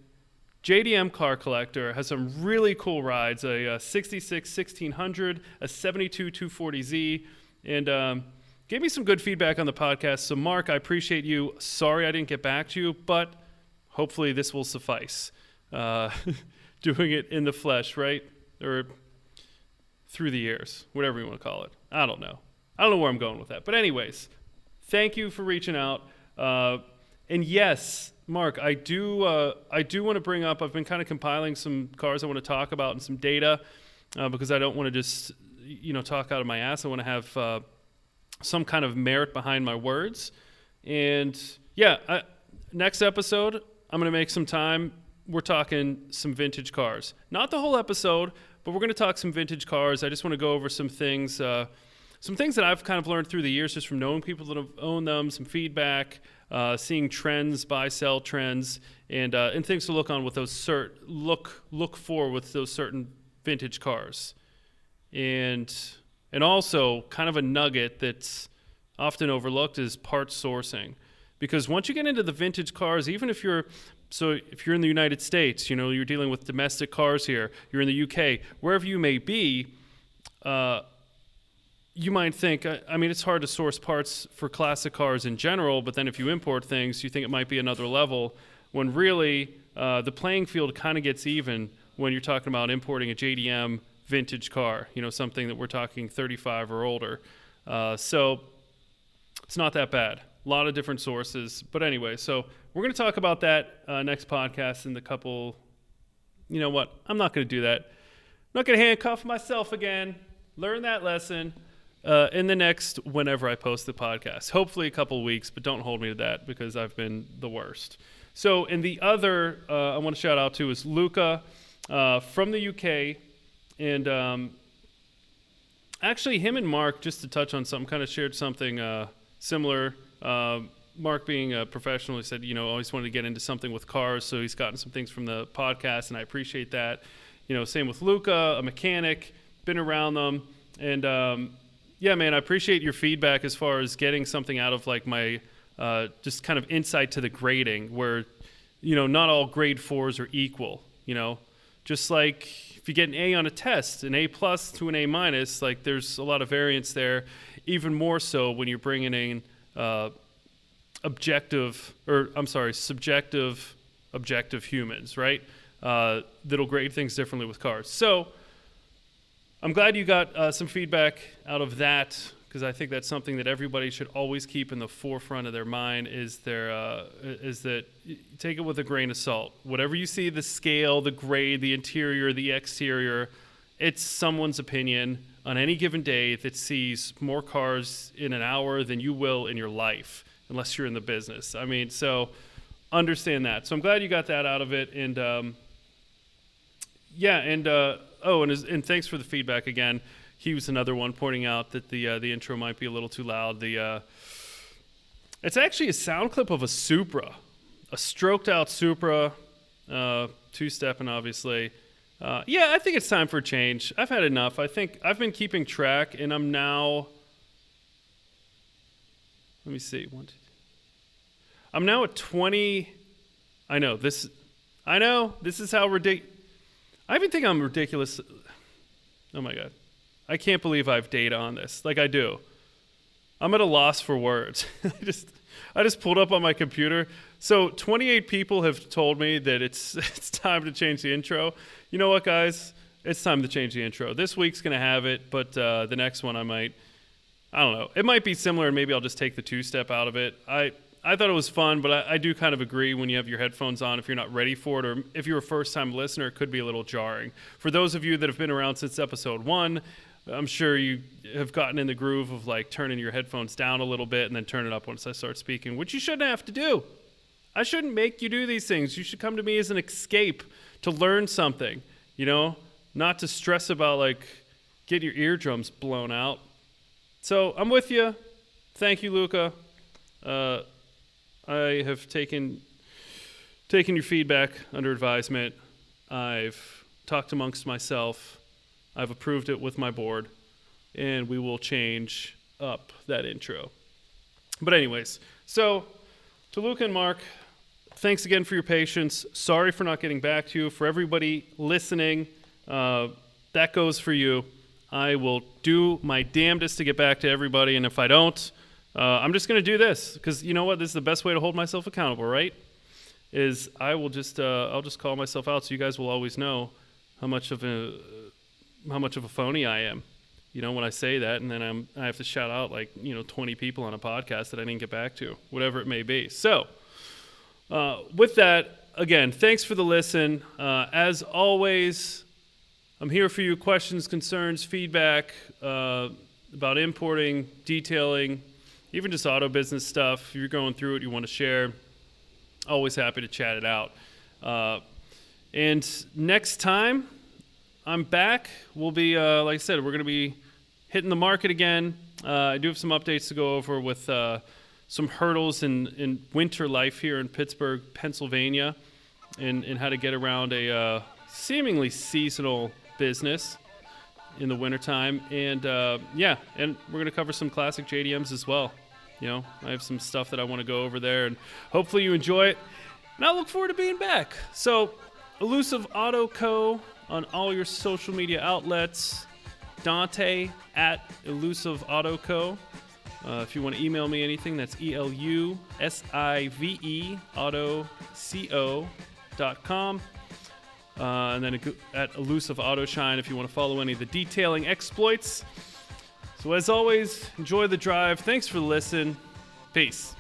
JDM car collector, has some really cool rides, a 66 1600, a 72 240Z, and gave me some good feedback on the podcast. So Mark, I appreciate you. Sorry I didn't get back to you, but hopefully this will suffice. Doing it in the flesh, right? Or through the years, whatever you want to call it. I don't know where I'm going with that. But anyways, thank you for reaching out. And yes, Mark, I do want to bring up, I've been kind of compiling some cars I want to talk about and some data because I don't want to just, talk out of my ass. I want to have some kind of merit behind my words. And yeah, next episode, I'm going to make some time. We're talking some vintage cars. Not the whole episode, but we're going to talk some vintage cars. I just want to go over some things that I've kind of learned through the years just from knowing people that have owned them, some feedback, seeing trends, buy, sell trends, and things to look on with those look for with those certain vintage cars. And also kind of a nugget that's often overlooked is parts sourcing. Because once you get into the vintage cars, even if you're in the United States, you're dealing with domestic cars here, you're in the UK, wherever you may be, you might think, it's hard to source parts for classic cars in general, but then if you import things, you think it might be another level, when really the playing field kind of gets even when you're talking about importing a JDM vintage car, something that we're talking 35 or older. So it's not that bad. A lot of different sources. But anyway, so we're going to talk about that next podcast in the couple. You know what? I'm not going to do that. I'm not going to handcuff myself again. Learn that lesson in the next whenever I post the podcast. Hopefully a couple weeks, but don't hold me to that because I've been the worst. So, and the other I want to shout out to is Luca from the UK. And actually, him and Mark, just to touch on something, kind of shared something similar. Mark, being a professional, he said, always wanted to get into something with cars, so he's gotten some things from the podcast, and I appreciate that. Same with Luca, a mechanic, been around them. And, yeah, man, I appreciate your feedback as far as getting something out of, like, my just kind of insight to the grading where, not all grade 4s are equal, Just like if you get an A on a test, an A+ to an A-, like, there's a lot of variance there, even more so when you're bringing in subjective objective humans, right? That'll grade things differently with cars. So I'm glad you got some feedback out of that, because I think that's something that everybody should always keep in the forefront of their mind is that take it with a grain of salt. Whatever you see, the scale, the grade, the interior, the exterior, it's someone's opinion on any given day that sees more cars in an hour than you will in your life, unless you're in the business. So understand that. So I'm glad you got that out of it. And and thanks for the feedback again. He was another one pointing out that the intro might be a little too loud. It's actually a sound clip of a Supra, a stroked out Supra, two-stepping obviously. I think it's time for a change. I've had enough. I think I've been keeping track, and I'm now. Let me see. I'm now at 20. I know this is how ridiculous. I even think I'm ridiculous. Oh my God. I can't believe I have data on this. Like I do. I'm at a loss for words. I just pulled up on my computer. So 28 people have told me that it's time to change the intro. You know what, guys? It's time to change the intro. This week's going to have it, but the next one I don't know. It might be similar, and maybe I'll just take the two-step out of it. I thought it was fun, but I do kind of agree when you have your headphones on, if you're not ready for it, or if you're a first-time listener, it could be a little jarring. For those of you that have been around since episode 1, I'm sure you have gotten in the groove of like turning your headphones down a little bit and then turn it up once I start speaking, which you shouldn't have to do. I shouldn't make you do these things. You should come to me as an escape to learn something, not to stress about like get your eardrums blown out. So I'm with you. Thank you, Luca. I have taken your feedback under advisement. I've talked amongst myself. I've approved it with my board, and we will change up that intro. But anyways, so to Luca and Mark, thanks again for your patience. Sorry for not getting back to you. For everybody listening, that goes for you. I will do my damnedest to get back to everybody, and if I don't, I'm just going to do this, because you know what? This is the best way to hold myself accountable, right? Is I will just I'll just call myself out, so you guys will always know how much of a phony I am. When I say that, and then I have to shout out 20 people on a podcast that I didn't get back to, whatever it may be. So, with that, again, thanks for the listen. As always, I'm here for you. Questions, concerns, feedback about importing, detailing, even just auto business stuff. If you're going through it, you want to share, always happy to chat it out. And next time I'm back, we'll be, like I said, we're going to be hitting the market again. I do have some updates to go over with some hurdles in winter life here in Pittsburgh, Pennsylvania, and how to get around a seemingly seasonal business in the wintertime. And and we're going to cover some classic JDMs as well. I have some stuff that I want to go over there, and hopefully you enjoy it. And I look forward to being back. So, Elusive Auto Co. on all your social media outlets. Dante at Elusive Auto Co. If you want to email me anything, that's ELUSIVE autoco.com. And then at Elusive Auto Shine if you want to follow any of the detailing exploits. So as always, enjoy the drive. Thanks for the listen. Peace.